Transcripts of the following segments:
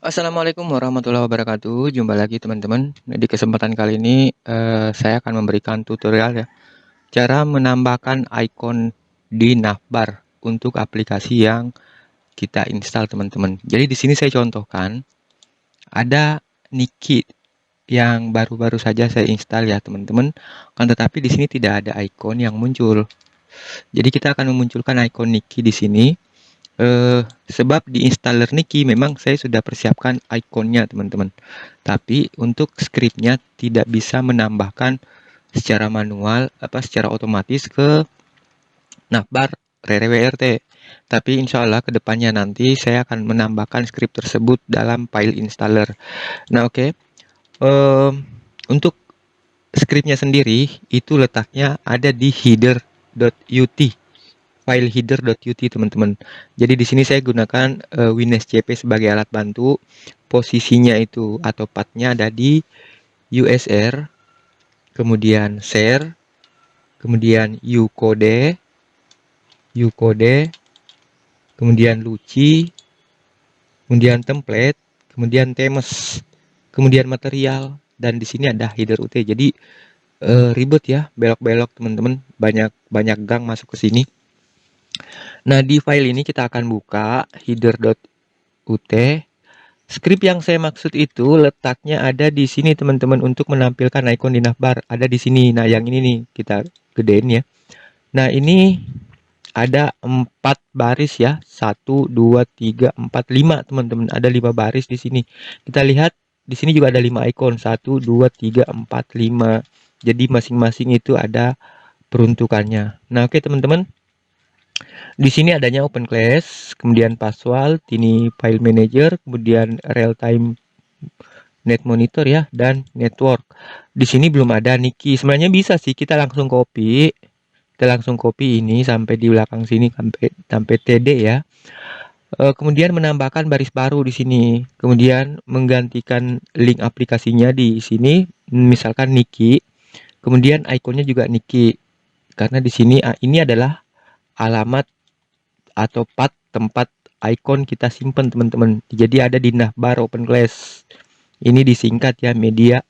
Assalamualaikum warahmatullahi wabarakatuh. Jumpa lagi teman-teman. Nah, di kesempatan kali ini saya akan memberikan tutorial ya, cara menambahkan icon di navbar untuk aplikasi yang kita install teman-teman. Jadi di sini saya contohkan ada Niki yang baru-baru saja saya install ya teman-teman. Kan tetapi di sini tidak ada icon yang muncul. Jadi kita akan memunculkan icon Niki di sini. Sebab di installer Niki memang saya sudah persiapkan ikonnya teman-teman. Tapi untuk scriptnya tidak bisa menambahkan secara manual secara otomatis ke navbar RRWRT. Tapi insya Allah kedepannya nanti saya akan menambahkan script tersebut dalam file installer. Nah oke. Untuk scriptnya sendiri itu letaknya ada di header.ut, file header.ut teman-teman. Jadi di sini saya gunakan WinSCP sebagai alat bantu. Posisinya itu atau pathnya ada di USR, kemudian share, kemudian ucode, kemudian luci, kemudian template, kemudian themes, kemudian material, dan di sini ada header ut. Jadi ribet ya, belok-belok teman-teman, banyak gang masuk ke sini. Nah, di file ini kita akan buka header.ut. Script yang saya maksud itu letaknya ada di sini teman-teman, untuk menampilkan icon di navbar. Ada di sini. Nah, yang ini nih kita gedein ya. Nah, ini ada 4 baris ya. 1, 2, 3, 4, 5 teman-teman. Ada 5 baris di sini. Kita lihat di sini juga ada 5 icon. 1, 2, 3, 4, 5. Jadi masing-masing itu ada peruntukannya. Nah, oke teman-teman. Di sini adanya open class, kemudian password, ini file manager, kemudian real time net monitor ya, dan network. Di sini belum ada Niki. Sebenarnya bisa sih kita langsung copy. Kita langsung copy ini sampai di belakang sini sampai TD ya. Kemudian menambahkan baris baru di sini. Kemudian menggantikan link aplikasinya di sini, misalkan Niki. Kemudian ikonnya juga Niki. Karena di sini ini adalah alamat atau path tempat icon kita simpan teman-teman. Jadi ada di navbar open class. Ini disingkat ya, media.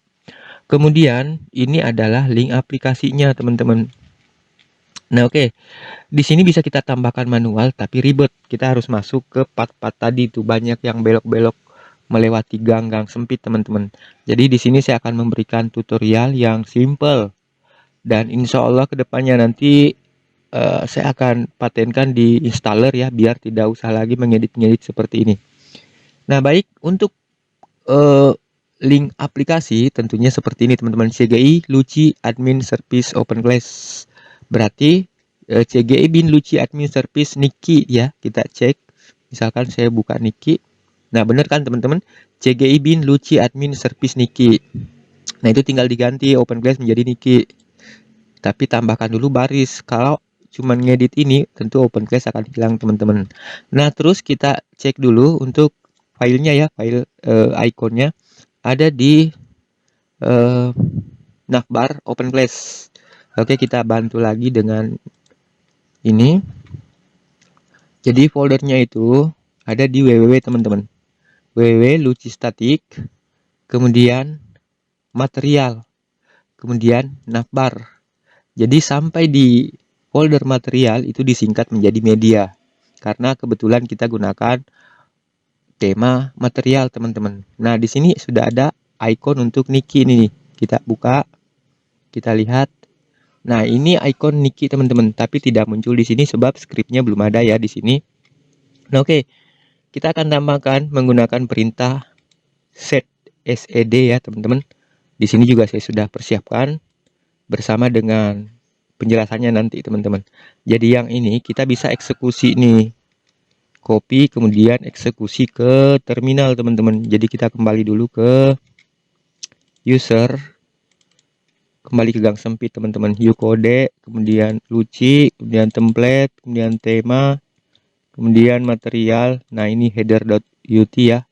Kemudian ini adalah link aplikasinya teman-teman. Nah oke, di sini bisa kita tambahkan manual tapi ribet. Kita harus masuk ke path-path tadi tuh, banyak yang belok-belok melewati gang-gang sempit teman-teman. Jadi di sini saya akan memberikan tutorial yang simple, dan insya Allah kedepannya nanti saya akan patenkan di installer ya, biar tidak usah lagi mengedit-ngedit seperti ini. Nah baik, untuk link aplikasi tentunya seperti ini teman-teman. CGI Luci Admin Service Open Class. Berarti CGI bin Luci Admin Service Niki ya. Kita cek. Misalkan saya buka Niki. Nah benar kan teman-teman? CGI bin Luci Admin Service Niki. Nah itu tinggal diganti Open Class menjadi Niki. Tapi tambahkan dulu baris. Kalau cuman ngedit ini tentu Open Class akan hilang teman-teman. Nah terus kita cek dulu untuk filenya ya, file ikonnya ada di navbar open class. Oke, kita bantu lagi dengan ini. Jadi foldernya itu ada di www teman-teman, www.lucistatic, kemudian material, kemudian navbar. Jadi sampai di folder material itu disingkat menjadi media, karena kebetulan kita gunakan tema material teman-teman. Nah di sini sudah ada icon untuk Niki ini. Kita buka, kita lihat. Nah ini icon Niki teman-teman, tapi tidak muncul di sini sebab scriptnya belum ada ya di sini. Nah oke, kita akan tambahkan menggunakan perintah set sed ya teman-teman. Di sini juga saya sudah persiapkan bersama dengan penjelasannya nanti teman-teman. Jadi yang ini kita bisa eksekusi nih, copy kemudian eksekusi ke terminal teman-teman. Jadi kita kembali dulu ke user, kembali ke gang sempit teman-teman, ucode, kemudian luci, kemudian template, kemudian tema, kemudian material. Nah ini header.ut ya,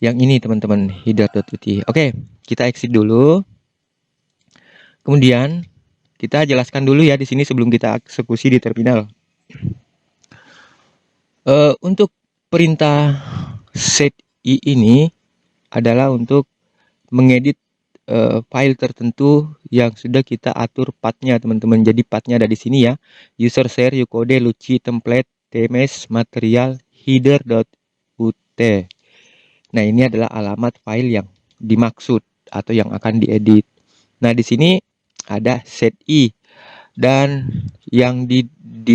yang ini teman-teman, header.ut. Oke, kita exit dulu. Kemudian kita jelaskan dulu ya di sini sebelum kita eksekusi di terminal. Untuk perintah set I ini adalah untuk mengedit file tertentu yang sudah kita atur pathnya teman-teman. Jadi pathnya ada di sini ya. User share, ucode, luci, template, tms, material, header.ut. Nah, ini adalah alamat file yang dimaksud atau yang akan diedit. Nah, di sini ada set i dan yang di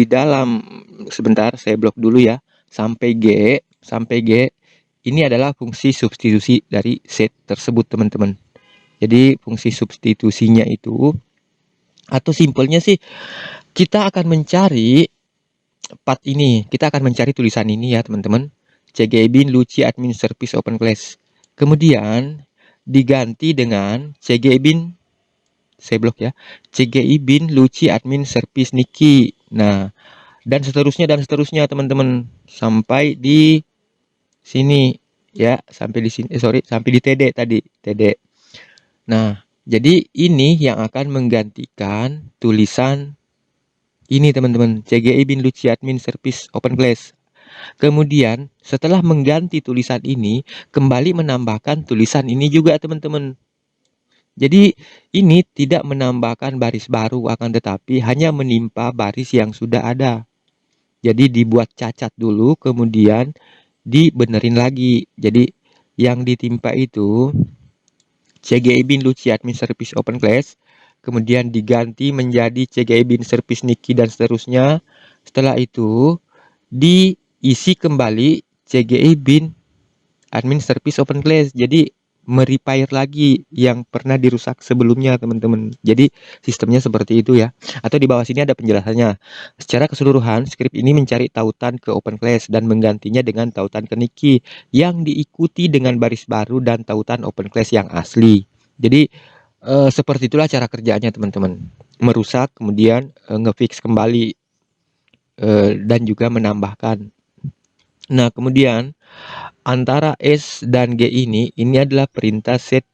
dalam, sebentar saya blok dulu ya, sampai G ini adalah fungsi substitusi dari set tersebut teman-teman. Jadi fungsi substitusinya itu, atau simpelnya sih, kita akan mencari path ini, kita akan mencari tulisan ini ya teman-teman, cgi bin luci admin service open class, kemudian diganti dengan cgi bin, saya blok ya, cgi bin luci admin service niki. Nah, dan seterusnya teman-teman, sampai di sini ya, sampai di sini, sampai di td tadi, td. Nah, jadi ini yang akan menggantikan tulisan ini teman-teman, cgi bin luci admin service open class. Kemudian setelah mengganti tulisan ini, kembali menambahkan tulisan ini juga teman-teman. Jadi ini tidak menambahkan baris baru, akan tetapi hanya menimpa baris yang sudah ada. Jadi dibuat cacat dulu, kemudian dibenerin lagi. Jadi yang ditimpa itu cgi bin luci admin service open class, kemudian diganti menjadi cgi bin service niki dan seterusnya. Setelah itu diisi kembali cgi bin admin service open class. Jadi merepair lagi yang pernah dirusak sebelumnya teman-teman. Jadi sistemnya seperti itu ya. Atau di bawah sini ada penjelasannya. Secara keseluruhan script ini mencari tautan ke open class dan menggantinya dengan tautan ke niki yang diikuti dengan baris baru dan tautan open class yang asli. Jadi seperti itulah cara kerjanya teman-teman. Merusak kemudian ngefix kembali dan juga menambahkan. Nah, kemudian antara S dan G ini adalah perintah set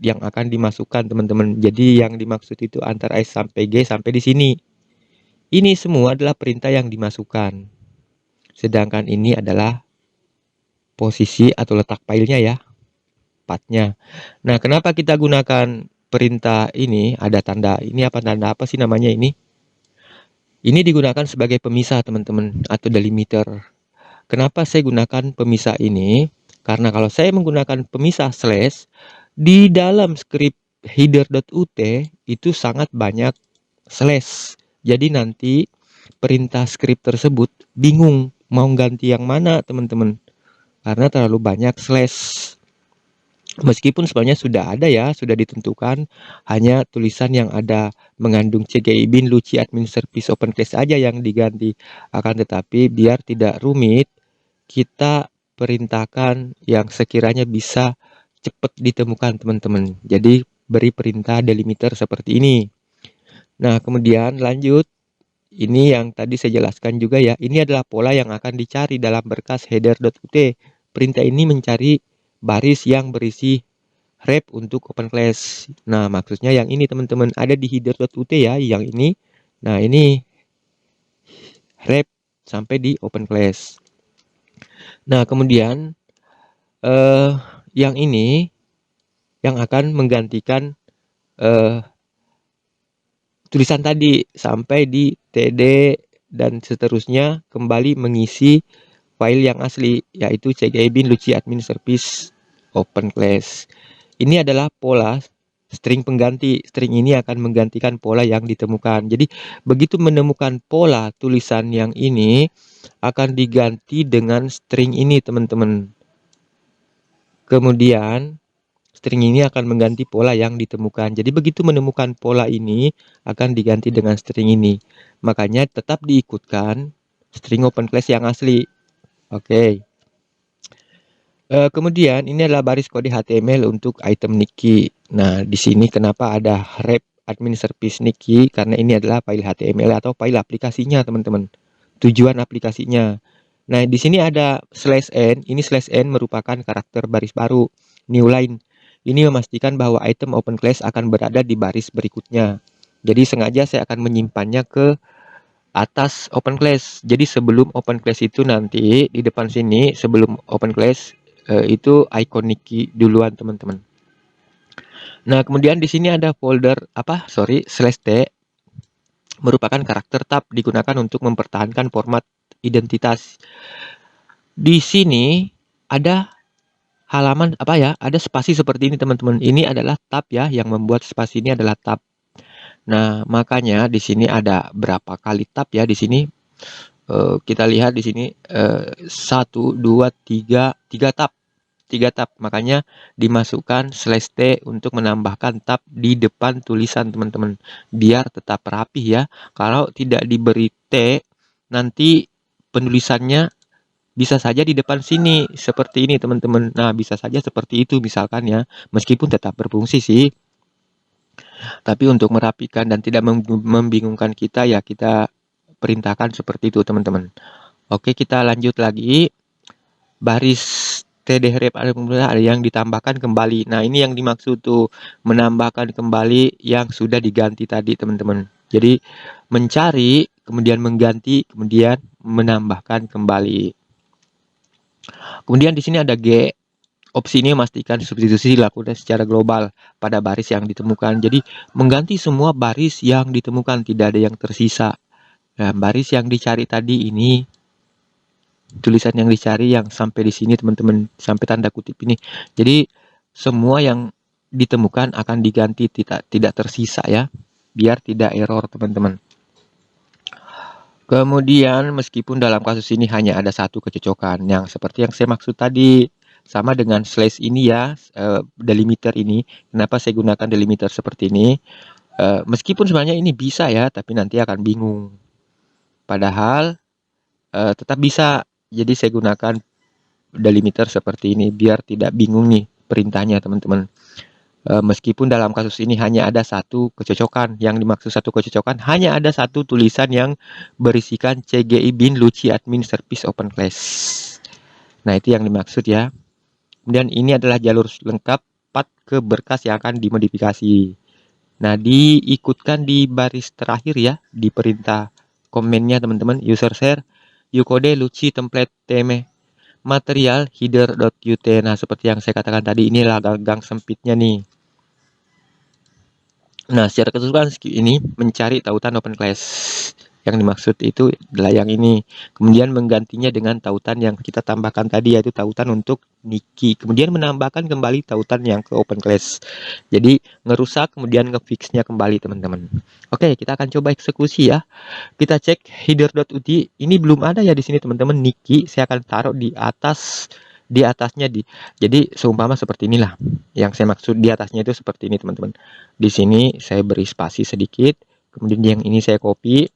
yang akan dimasukkan teman-teman. Jadi yang dimaksud itu antara S sampai G sampai di sini. Ini semua adalah perintah yang dimasukkan. Sedangkan ini adalah posisi atau letak filenya ya, pathnya. Nah, kenapa kita gunakan perintah ini? Ada tanda ini, tanda apa sih namanya ini? Ini digunakan sebagai pemisah teman-teman, atau delimiter. Kenapa saya gunakan pemisah ini? Karena kalau saya menggunakan pemisah slash, di dalam script header.ut itu sangat banyak slash. Jadi nanti perintah script tersebut bingung mau ganti yang mana teman-teman. Karena terlalu banyak slash. Meskipun sebenarnya sudah ada ya, sudah ditentukan, hanya tulisan yang ada mengandung cgi bin luci admin service open class aja yang diganti. Akan tetapi biar tidak rumit, kita perintahkan yang sekiranya bisa cepat ditemukan teman-teman. Jadi beri perintah delimiter seperti ini. Nah, kemudian lanjut. Ini yang tadi saya jelaskan juga ya. Ini adalah pola yang akan dicari dalam berkas header.ut. Perintah ini mencari baris yang berisi rep untuk open class. Nah, maksudnya yang ini teman-teman, ada di header.ut ya, yang ini. Nah, ini rep sampai di open class. Nah, kemudian yang ini yang akan menggantikan tulisan tadi sampai di td dan seterusnya, kembali mengisi file yang asli, yaitu cgi bin luci admin service open class. Ini adalah pola string pengganti. String ini akan menggantikan pola yang ditemukan. Jadi begitu menemukan pola tulisan yang ini, akan diganti dengan string ini teman-teman. Kemudian string ini akan mengganti pola yang ditemukan. Jadi begitu menemukan pola ini, akan diganti dengan string ini. Makanya tetap diikutkan string open class yang asli. Oke. Kemudian ini adalah baris kode HTML untuk item niki. Nah, di sini kenapa ada rep admin service niki? Karena ini adalah file HTML atau file aplikasinya, teman-teman. Tujuan aplikasinya. Nah, di sini ada /n. Ini /n merupakan karakter baris baru, new line. Ini memastikan bahwa item open class akan berada di baris berikutnya. Jadi sengaja saya akan menyimpannya ke atas open class. Jadi sebelum open class itu nanti di depan sini, sebelum open class, itu icon Niki duluan teman-teman. Nah, kemudian di sini ada folder /t merupakan karakter tab digunakan untuk mempertahankan format identitas. Di sini ada halaman ada spasi seperti ini teman-teman. Ini adalah tab ya, yang membuat spasi ini adalah tab. Nah, makanya di sini ada berapa kali tab ya di sini. Kita lihat di sini 1, 2, 3 tab. 3 tab, makanya dimasukkan /t untuk menambahkan tab di depan tulisan teman-teman, biar tetap rapi ya. Kalau tidak diberi T, nanti penulisannya bisa saja di depan sini seperti ini teman-teman. Nah, bisa saja seperti itu misalkan ya, meskipun tetap berfungsi sih. Tapi untuk merapikan dan tidak membingungkan kita ya, kita perintahkan seperti itu teman-teman. Oke, kita lanjut lagi. Baris tdhref ada yang ditambahkan kembali. Nah, ini yang dimaksud tuh, menambahkan kembali yang sudah diganti tadi teman-teman. Jadi mencari, kemudian mengganti, kemudian menambahkan kembali. Kemudian di sini ada G. Opsi ini memastikan substitusi dilakukan secara global pada baris yang ditemukan. Jadi mengganti semua baris yang ditemukan, tidak ada yang tersisa. Nah, baris yang dicari tadi ini, tulisan yang dicari yang sampai di sini teman-teman, sampai tanda kutip ini. Jadi semua yang ditemukan akan diganti, tidak tersisa ya, biar tidak error teman-teman. Kemudian meskipun dalam kasus ini hanya ada satu kecocokan, yang seperti yang saya maksud tadi, sama dengan slash ini ya, delimiter ini. Kenapa saya gunakan delimiter seperti ini? Meskipun sebenarnya ini bisa ya, tapi nanti akan bingung. Padahal tetap bisa. Jadi saya gunakan delimiter seperti ini biar tidak bingung nih perintahnya teman-teman. Meskipun dalam kasus ini hanya ada satu kecocokan, yang dimaksud satu kecocokan hanya ada satu tulisan yang berisikan CGI bin Luci admin service open class. Nah, itu yang dimaksud ya. Kemudian ini adalah jalur lengkap path ke berkas yang akan dimodifikasi. Nah, diikutkan di baris terakhir ya, di perintah komennya teman-teman, user share ucode luci template teme material header.ut. Nah, seperti yang saya katakan tadi, inilah gang sempitnya nih. Nah, secara keseluruhan ini mencari tautan open class. Yang dimaksud itu adalah yang ini. Kemudian menggantinya dengan tautan yang kita tambahkan tadi, yaitu tautan untuk Niki. Kemudian menambahkan kembali tautan yang ke open class. Jadi ngerusak kemudian ngefixnya kembali teman-teman. Oke, kita akan coba eksekusi ya. Kita cek header.ut. Ini belum ada ya di sini teman-teman. Niki saya akan taruh di atasnya jadi seumpama seperti inilah. Yang saya maksud di atasnya itu seperti ini teman-teman. Di sini saya beri spasi sedikit, kemudian yang ini saya copy.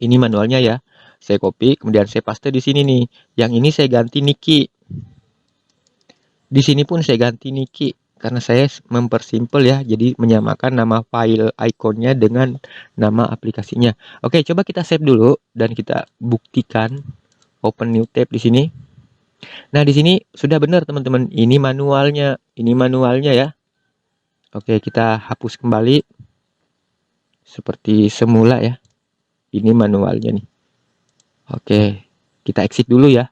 Ini manualnya ya. Saya copy, kemudian saya paste di sini nih. Yang ini saya ganti Niki. Di sini pun saya ganti Niki karena saya mempersimpel ya. Jadi menyamakan nama file ikonnya dengan nama aplikasinya. Oke, coba kita save dulu dan kita buktikan. Open new tab di sini. Nah, di sini sudah benar teman-teman. Ini manualnya ya. Oke, kita hapus kembali seperti semula ya. Ini manualnya nih. Oke, kita exit dulu ya.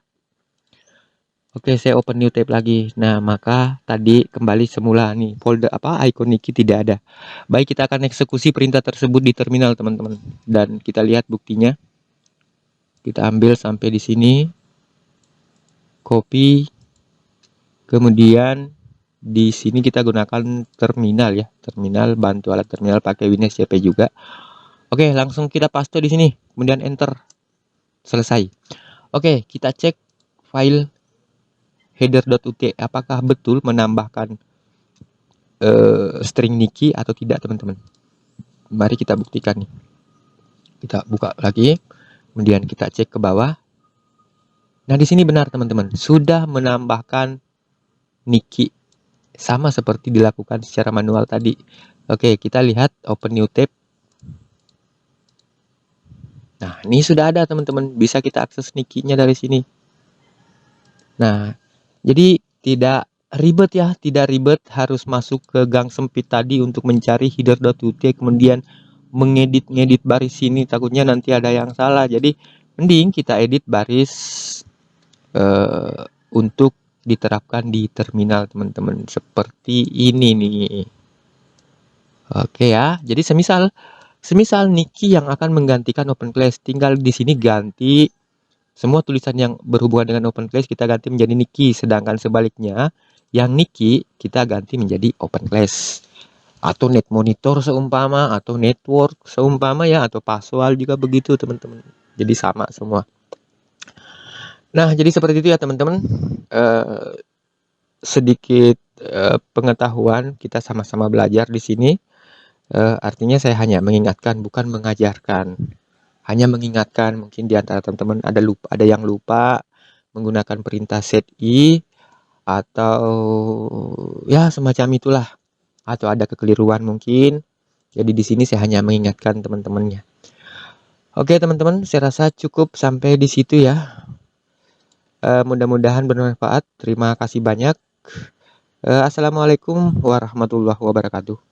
Oke, saya open new tab lagi. Nah, maka tadi kembali semula nih. Folder icon Niki tidak ada. Baik, kita akan eksekusi perintah tersebut di terminal teman-teman. Dan kita lihat buktinya. Kita ambil sampai di sini. Copy. Kemudian di sini kita gunakan terminal ya. Terminal, bantu alat terminal pakai Windows CP juga. Oke, langsung kita paste di sini, kemudian enter. Selesai. Oke, kita cek file header.ut apakah betul menambahkan string Niki atau tidak teman-teman. Mari kita buktikan nih. Kita buka lagi, kemudian kita cek ke bawah. Nah, di sini benar teman-teman, sudah menambahkan Niki sama seperti dilakukan secara manual tadi. Oke, kita lihat open new tab. Nah, ini sudah ada teman-teman, bisa kita akses Niki-nya dari sini. Nah, jadi tidak ribet ya, tidak ribet harus masuk ke gang sempit tadi untuk mencari header.ut, kemudian mengedit baris sini, takutnya nanti ada yang salah. Jadi mending kita edit baris untuk diterapkan di terminal teman-teman. Seperti ini nih. Oke ya. Jadi semisal Niki yang akan menggantikan open class, tinggal di sini ganti semua tulisan yang berhubungan dengan open class kita ganti menjadi Niki, sedangkan sebaliknya yang Niki kita ganti menjadi open class. Atau net monitor seumpama, atau network seumpama ya, atau password juga begitu teman-teman. Jadi sama semua. Nah, jadi seperti itu ya teman-teman. Sedikit pengetahuan, kita sama-sama belajar di sini. Artinya saya hanya mengingatkan, bukan mengajarkan. Hanya mengingatkan, mungkin di antara teman-teman ada yang lupa menggunakan perintah set i atau ya semacam itulah, atau ada kekeliruan mungkin. Jadi di sini saya hanya mengingatkan teman-temannya. Oke teman-teman, saya rasa cukup sampai di situ ya. Mudah-mudahan bermanfaat. Terima kasih banyak. Assalamualaikum warahmatullahi wabarakatuh.